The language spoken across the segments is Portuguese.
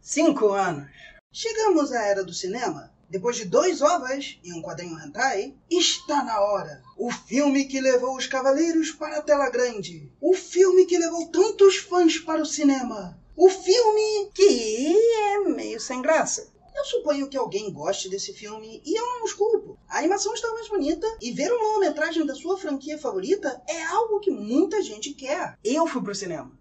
5 anos. Chegamos à era do cinema. Depois de 2 ovas e um quadrinho hentai, está na hora. O filme que levou os cavaleiros para a tela grande. O filme que levou tantos fãs para o cinema. O filme que é meio sem graça. Eu suponho que alguém goste desse filme e eu não os culpo. A animação está mais bonita e ver uma longa-metragem da sua franquia favorita é algo que muita gente quer. Eu fui pro cinema.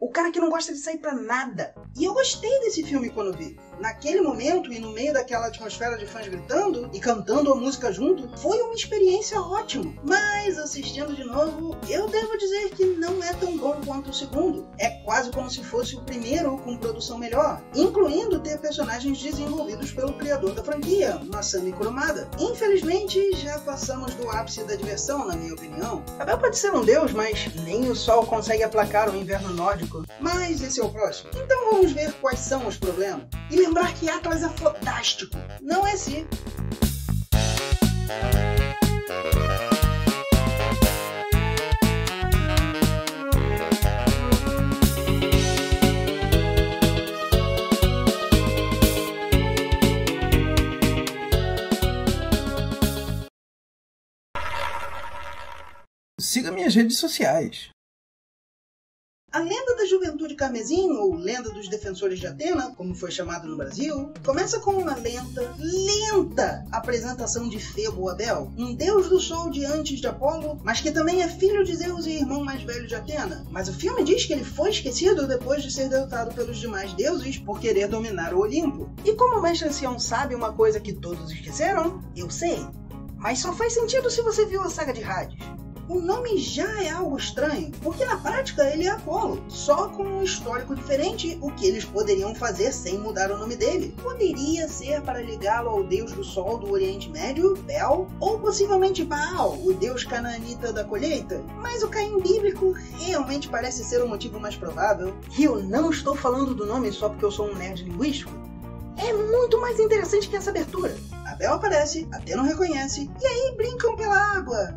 O cara que não gosta de sair pra nada. E eu gostei desse filme quando vi. Naquele momento e no meio daquela atmosfera de fãs gritando e cantando a música junto, foi uma experiência ótima. Mas assistindo de novo, eu devo dizer que não é tão bom quanto o segundo. É quase como se fosse o primeiro com produção melhor, incluindo ter personagens desenvolvidos pelo criador da franquia, Masami Kurumada. Infelizmente, já passamos do ápice da diversão, na minha opinião. Abel pode ser um deus, mas nem o sol consegue aplacar o inverno nórdico. Mas esse é o próximo. Então vamos ver quais são os problemas. E lembrar que Atlas é fodástico. Não é si. Siga minhas redes sociais. A Lenda da Juventude Carmesim, ou Lenda dos Defensores de Atena, como foi chamado no Brasil, começa com uma lenta apresentação de Febo Abel, um deus do sol de antes de Apolo, mas que também é filho de Zeus e irmão mais velho de Atena. Mas o filme diz que ele foi esquecido depois de ser derrotado pelos demais deuses por querer dominar o Olimpo. E como o mestre ancião sabe uma coisa que todos esqueceram, eu sei. Mas só faz sentido se você viu a saga de Hades. O nome já é algo estranho, porque na prática ele é Apolo, só com um histórico diferente, o que eles poderiam fazer sem mudar o nome dele. Poderia ser para ligá-lo ao deus do sol do Oriente Médio, Bel, ou possivelmente Baal, o deus canaanita da colheita, mas o Caim bíblico realmente parece ser o motivo mais provável. E eu não estou falando do nome só porque eu sou um nerd linguístico. É muito mais interessante que essa abertura. Abel aparece, Atena o reconhece, e aí brincam pela água.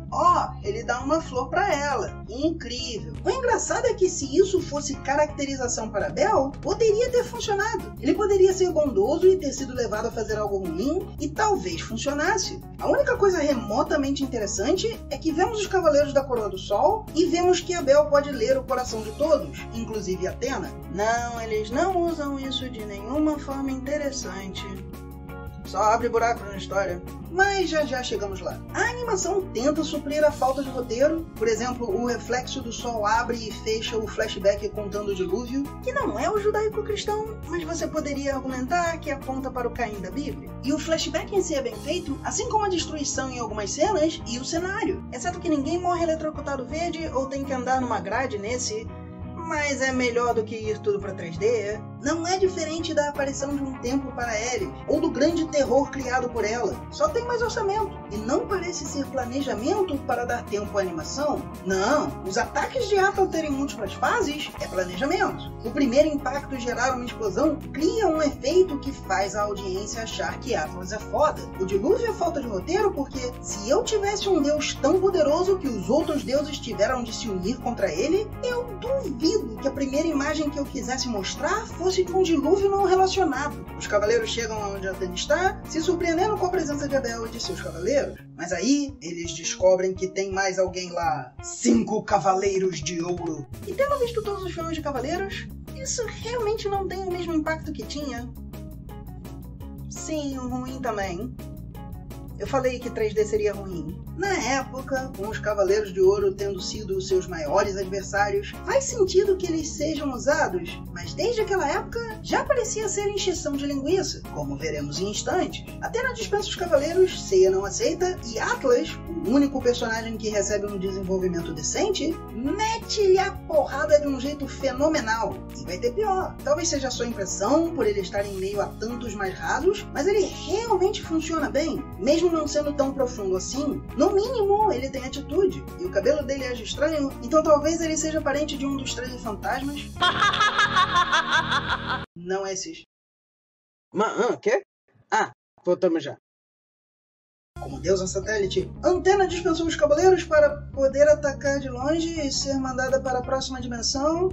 Ele dá uma flor pra ela. Incrível. O engraçado é que se isso fosse caracterização para Abel, poderia ter funcionado. Ele poderia ser bondoso e ter sido levado a fazer algo ruim, e talvez funcionasse. A única coisa remotamente interessante é que vemos os Cavaleiros da Coroa do Sol e vemos que Abel pode ler o coração de todos, inclusive Atena. Não, eles não usam isso de nenhuma forma interessante. Só abre buraco na história. Mas já chegamos lá. A animação tenta suprir a falta de roteiro. Por exemplo, o reflexo do sol abre e fecha o flashback contando o dilúvio, que não é o judaico-cristão, mas você poderia argumentar que aponta para o Caim da Bíblia. E o flashback em si é bem feito, assim como a destruição em algumas cenas e o cenário. Exceto que ninguém morre eletrocutado verde ou tem que andar numa grade nesse... Mas é melhor do que ir tudo para 3D. Não é diferente da aparição de um templo para Ares, ou do grande terror criado por ela. Só tem mais orçamento. E não parece ser planejamento para dar tempo à animação. Não, os ataques de Atlas terem múltiplas fases é planejamento. O primeiro impacto gerar uma explosão cria um efeito que faz a audiência achar que Atlas é foda. O dilúvio é falta de roteiro porque se eu tivesse um deus tão poderoso que os outros deuses tiveram de se unir contra ele, eu duvido que a primeira imagem que eu quisesse mostrar fosse de um dilúvio não relacionado. Os cavaleiros chegam onde Atena está, se surpreendendo com a presença de Abel e de seus cavaleiros. Mas aí, eles descobrem que tem mais alguém lá. 5 cavaleiros de ouro. E tendo visto todos os filmes de cavaleiros, isso realmente não tem o mesmo impacto que tinha. Sim, ruim também. Eu falei que 3D seria ruim. Na época, com os Cavaleiros de Ouro tendo sido os seus maiores adversários, faz sentido que eles sejam usados, mas desde aquela época já parecia ser encheção de linguiça, como veremos em instantes. Atena dispensa os Cavaleiros, Seiya não aceita, e Atlas, o único personagem que recebe um desenvolvimento decente, mete-lhe a porrada de um jeito fenomenal. E vai ter pior. Talvez seja só impressão, por ele estar em meio a tantos mais rasos, mas ele realmente funciona bem, mesmo não sendo tão profundo assim. No mínimo, ele tem atitude, e o cabelo dele age estranho, então talvez ele seja parente de um dos 13 fantasmas. Não é esses. Quê? Voltamos já. como deusa satélite, Athena dispensou os cavaleiros para poder atacar de longe e ser mandada para a próxima dimensão.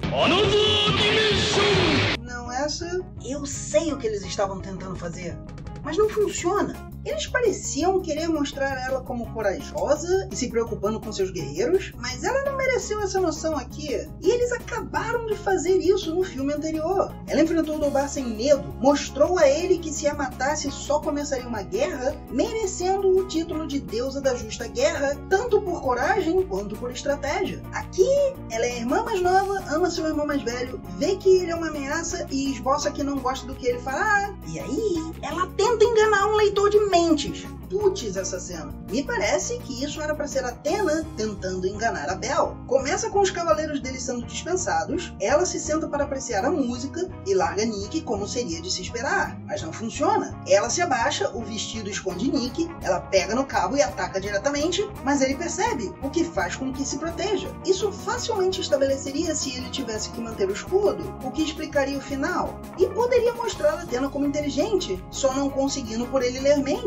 Não essa? Eu sei o que eles estavam tentando fazer, mas não funciona. Eles pareciam querer mostrar ela como corajosa e se preocupando com seus guerreiros, mas ela não mereceu essa noção aqui. E eles acabaram de fazer isso no filme anterior. Ela enfrentou Dobar sem medo, mostrou a ele que se a matasse só começaria uma guerra, merecendo o título de deusa da justa guerra, tanto por coragem quanto por estratégia. Aqui, ela é a irmã mais nova, ama seu irmão mais velho, vê que ele é uma ameaça e esboça que não gosta do que ele fará. E aí, ela tenta enganar um leitor de mentes. Putz, essa cena. Me parece que isso era para ser Athena tentando enganar a Bel. Começa com os cavaleiros dele sendo dispensados, ela se senta para apreciar a música e larga Nick como seria de se esperar, mas não funciona. Ela se abaixa, o vestido esconde Nick, ela pega no cabo e ataca diretamente, mas ele percebe, o que faz com que se proteja. Isso facilmente estabeleceria se ele tivesse que manter o escudo, o que explicaria o final, e poderia mostrar a Athena como inteligente, só não conseguindo por ele ler mentes.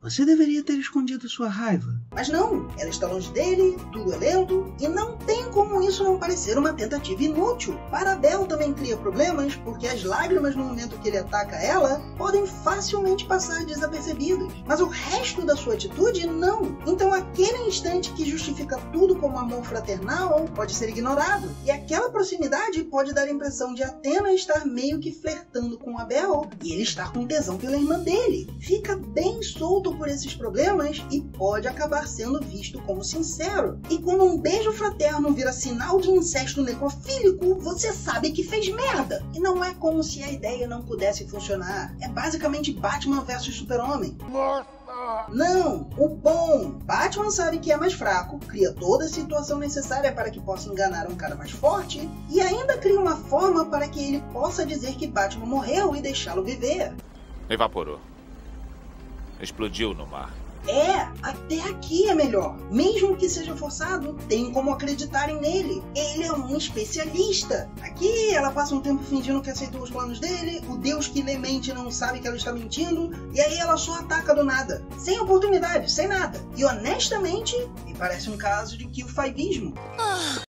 Você deveria ter escondido sua raiva. Mas não, ela está longe dele, tudo é lento, e não tem como isso não parecer uma tentativa inútil. Para Bel também cria problemas, porque as lágrimas no momento que ele ataca ela podem facilmente passar desapercebidas. Mas o resto da sua atitude, não. Então aquele instante que justifica tudo como amor fraternal pode ser ignorado. E aquela proximidade pode dar a impressão de Athena estar meio que flertando com a Bel, e ele estar com tesão pela irmã dele. Fica bem solto por esses problemas e pode acabar sendo visto como sincero. E quando um beijo fraterno vira sinal de incesto necrofílico, você sabe que fez merda. E não é como se a ideia não pudesse funcionar. É basicamente Batman versus Super-Homem. Não, o bom. Batman sabe que é mais fraco, cria toda a situação necessária para que possa enganar um cara mais forte e ainda cria uma forma para que ele possa dizer que Batman morreu e deixá-lo viver. Evaporou. Explodiu no mar. Até aqui é melhor. Mesmo que seja forçado, tem como acreditarem nele. Ele é um especialista. Aqui ela passa um tempo fingindo que aceitou os planos dele, o deus que lê mente não sabe que ela está mentindo, e aí ela só ataca do nada. Sem oportunidade, sem nada. E honestamente, me parece um caso de kill-fiveismo.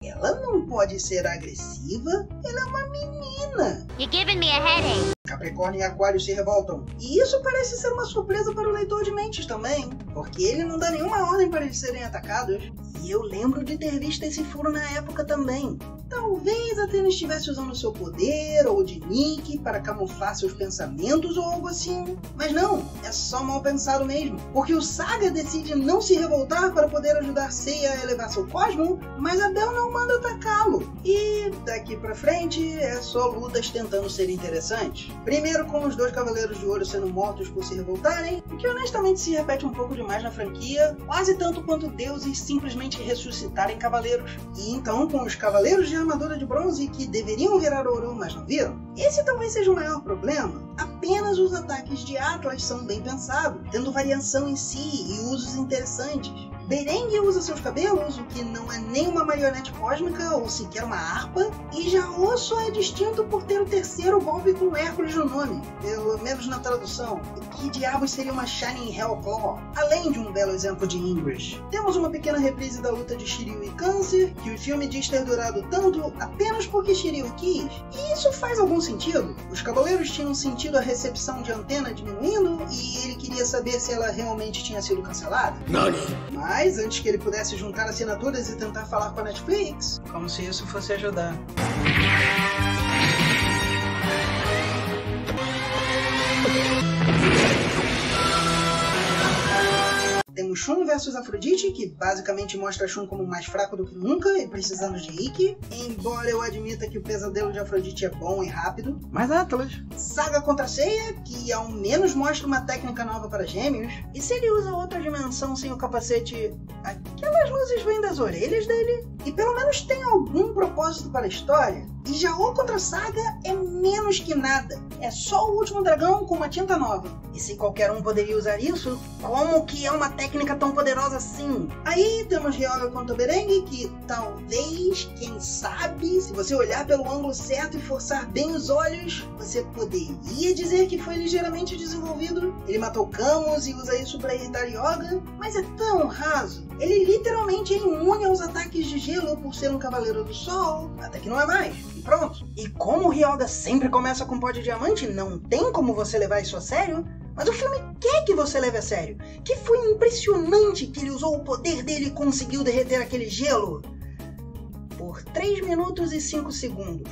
Ela não pode ser agressiva, ela é uma menina. You're giving me a headache. Capricórnio e Aquário se revoltam. E isso parece ser uma surpresa para o leitor de mentes também, porque ele não dá nenhuma ordem para eles serem atacados. E eu lembro de ter visto esse furo na época também. Talvez Athena estivesse usando seu poder ou de Nick para camuflar seus pensamentos ou algo assim. Mas não, é só mal pensado mesmo. Porque o Saga decide não se revoltar para poder ajudar Seiya a elevar seu cosmo, mas a Bel não manda atacá-lo. E daqui pra frente é só lutas tentando ser interessantes. Primeiro com os dois Cavaleiros de Ouro sendo mortos por se revoltarem, o que honestamente se repete um pouco demais na franquia, quase tanto quanto deuses simplesmente ressuscitarem cavaleiros. E então com os Cavaleiros de Armadura de Bronze que deveriam virar ouro, mas não viram. Esse talvez seja o maior problema. Apenas os ataques de Atlas são bem pensados, tendo variação em si e usos interessantes. Berengue usa seus cabelos, o que não é nem uma marionete cósmica ou sequer uma harpa, e Jaosso é distinto por ter o terceiro golpe com Hércules no nome, pelo menos na tradução. O que diabos seria uma Shining Hellclaw? Além de um belo exemplo de Ingress. Temos uma pequena reprise da luta de Shiryu e Câncer, que o filme diz ter durado tanto apenas porque Shiryu quis, e isso faz algum sentido. Os cavaleiros tinham sentido a recepção de Athena diminuindo, e ele queria saber se ela realmente tinha sido cancelada. Mas antes que ele pudesse juntar assinaturas e tentar falar com a Netflix, como se isso fosse ajudar. Temos Shun versus Afrodite, que basicamente mostra Shun como mais fraco do que nunca e precisando de Ikki, embora eu admita que o pesadelo de Afrodite é bom e rápido. Mas Atlas. Saga contra Seiya, que ao menos mostra uma técnica nova para gêmeos, e se ele usa outra dimensão sem o capacete, aquelas luzes vêm das orelhas dele, e pelo menos tem algum propósito para a história. E Jaô contra Saga é menos que nada. É só o último dragão com uma tinta nova. E se qualquer um poderia usar isso, como que é uma técnica tão poderosa assim? Aí temos Ryoga contra Berengue, que talvez, quem sabe, se você olhar pelo ângulo certo e forçar bem os olhos, você poderia dizer que foi ligeiramente desenvolvido. Ele matou Camus e usa isso para irritar Ryoga, mas é tão raso. Ele literalmente é imune aos ataques de gelo por ser um Cavaleiro do Sol, até que não é mais. E pronto. E como o Ryoga sempre começa com pó de diamante, não tem como você levar isso a sério, mas o filme quer que você leve a sério. Que foi impressionante que ele usou o poder dele e conseguiu derreter aquele gelo por 3 minutos e 5 segundos.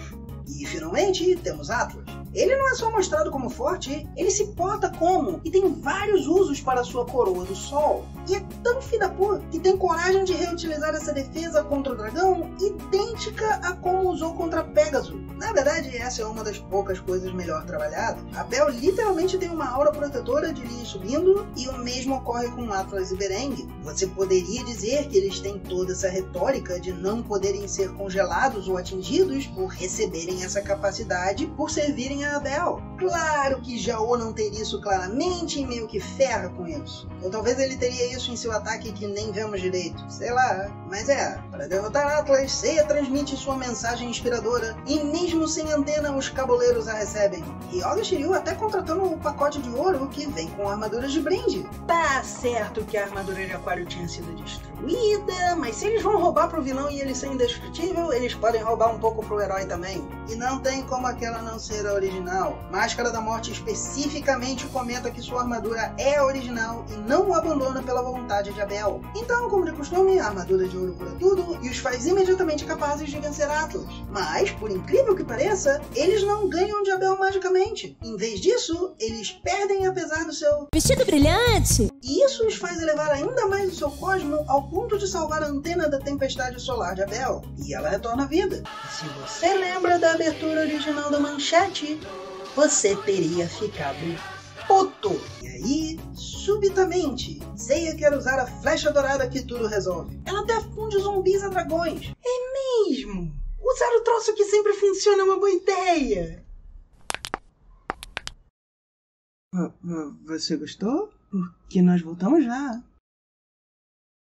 E finalmente temos Atlas. Ele não é só mostrado como forte, ele se porta como, e tem vários usos para sua coroa do sol. E é tão filha da puta que tem coragem de reutilizar essa defesa contra o dragão idêntica a como usou contra Pégaso. Na verdade, essa é uma das poucas coisas melhor trabalhadas. A Bel literalmente tem uma aura protetora de linha subindo, e o mesmo ocorre com Atlas e Berengue. Você poderia dizer que eles têm toda essa retórica de não poderem ser congelados ou atingidos por receberem essa capacidade por servirem a Bel. Claro que Jaô não teria isso claramente e meio que ferra com isso. Ou talvez ele teria isso em seu ataque que nem vemos direito. Sei lá. Mas para derrotar Atlas, Seiya transmite sua mensagem inspiradora e mesmo sem antena os cabuleiros a recebem. Ryoga Shiryu até contratando um pacote de ouro que vem com armaduras de brinde. Tá certo que a armadura de Aquário tinha sido destruída, mas se eles vão roubar pro vilão e ele ser indestrutível, eles podem roubar um pouco pro herói também. E não tem como aquela não ser a original. Máscara da Morte especificamente comenta que sua armadura é a original e não o abandona pela vontade de Abel. Então, como de costume, a armadura de ouro cura tudo e os faz imediatamente capazes de vencer Atlas. Mas, por incrível que pareça, eles não ganham de Abel magicamente. Em vez disso, eles perdem apesar do seu vestido brilhante. E isso os faz elevar ainda mais o seu cosmo ao ponto de salvar a antena da tempestade solar de Abel. E ela retorna à vida. Se você lembra da abertura original da manchete, você teria ficado puto. E aí, subitamente, Seiya quer usar a flecha dourada que tudo resolve. Ela até funde zumbis a dragões. É mesmo? Usar o troço que sempre funciona é uma boa ideia. Você gostou? Porque nós voltamos já.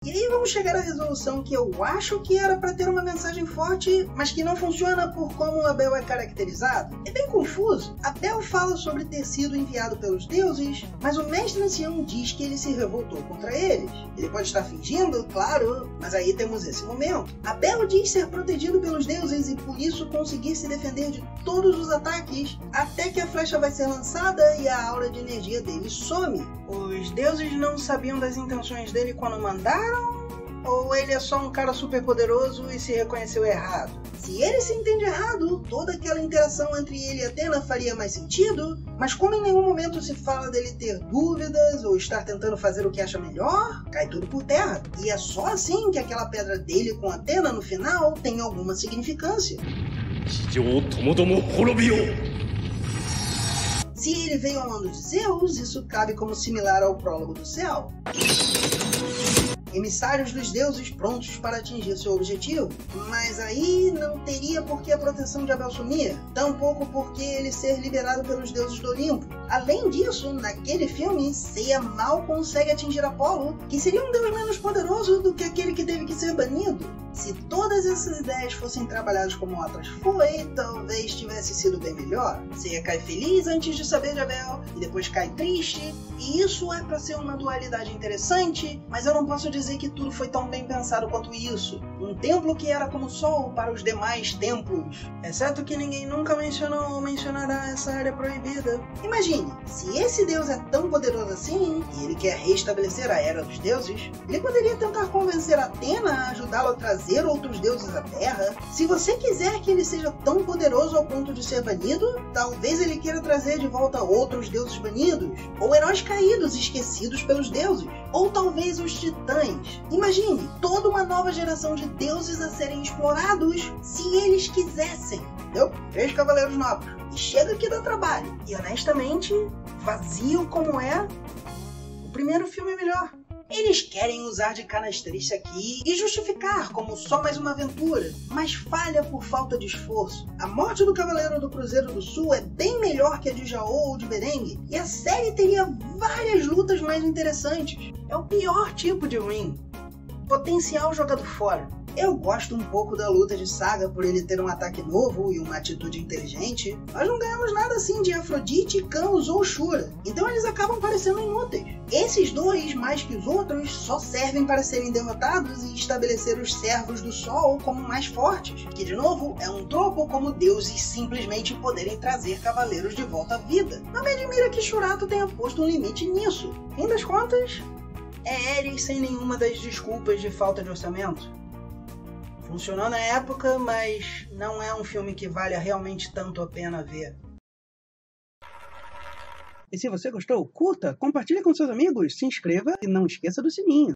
E aí vamos chegar à resolução que eu acho que era para ter uma mensagem forte, mas que não funciona por como Abel é caracterizado. É bem confuso. Abel fala sobre ter sido enviado pelos deuses, mas o mestre ancião diz que ele se revoltou contra eles. Ele pode estar fingindo, claro, mas aí temos esse momento. Abel diz ser protegido pelos deuses e por isso conseguir se defender de todos os ataques, até que a flecha vai ser lançada e a aura de energia dele some. Os deuses não sabiam das intenções dele quando mandaram? Ou ele é só um cara super poderoso e se reconheceu errado? Se ele se entende errado, toda aquela interação entre ele e Athena faria mais sentido, mas como em nenhum momento se fala dele ter dúvidas ou estar tentando fazer o que acha melhor, cai tudo por terra. E é só assim que aquela pedra dele com Athena no final tem alguma significância. Se ele veio ao mando de Zeus, isso cabe como similar ao prólogo do céu. Emissários dos deuses prontos para atingir seu objetivo, mas aí não teria por que a proteção de Abel sumir, tampouco por que ele ser liberado pelos deuses do Olimpo. Além disso, naquele filme, Seiya mal consegue atingir Apolo, que seria um deus menos poderoso do que aquele que teve que ser banido. Se todas essas ideias fossem trabalhadas como Atlas foi, talvez tivesse sido bem melhor. Seiya cai feliz antes de saber de Abel, e depois cai triste, e isso é para ser uma dualidade interessante, mas eu não posso dizer que tudo foi tão bem pensado quanto isso. Um templo que era como sol para os demais templos. Exceto que ninguém nunca mencionou ou mencionará essa área proibida. Imagine, se esse deus é tão poderoso assim, e ele quer restabelecer a Era dos Deuses, ele poderia tentar convencer Athena a ajudá-lo a trazer outros deuses à Terra. Se você quiser que ele seja tão poderoso ao ponto de ser banido, talvez ele queira trazer de volta outros deuses banidos, ou heróis caídos esquecidos pelos deuses, ou talvez os titãs. Imagine, toda uma nova geração de deuses a serem explorados se eles quisessem. Entendeu? 3 cavaleiros novos. E chega que dá trabalho. E honestamente, vazio como é, o primeiro filme é melhor. Eles querem usar de canastrice aqui e justificar como só mais uma aventura, mas falha por falta de esforço. A morte do Cavaleiro do Cruzeiro do Sul é bem melhor que a de Jaô ou de Berengue, e a série teria várias lutas mais interessantes. É o pior tipo de Ring. Potencial jogado fora. Eu gosto um pouco da luta de Saga por ele ter um ataque novo e uma atitude inteligente, mas não ganhamos nada assim de Afrodite, Camus ou Shura, então eles acabam parecendo inúteis. Esses dois, mais que os outros, só servem para serem derrotados e estabelecer os servos do Sol como mais fortes, que de novo é um tropo como deuses simplesmente poderem trazer cavaleiros de volta à vida. Não me admira que Shurato tenha posto um limite nisso. Fim das contas, é Ares sem nenhuma das desculpas de falta de orçamento. Funcionou na época, mas não é um filme que valha realmente tanto a pena ver. E se você gostou, curta, compartilhe com seus amigos, se inscreva e não esqueça do sininho.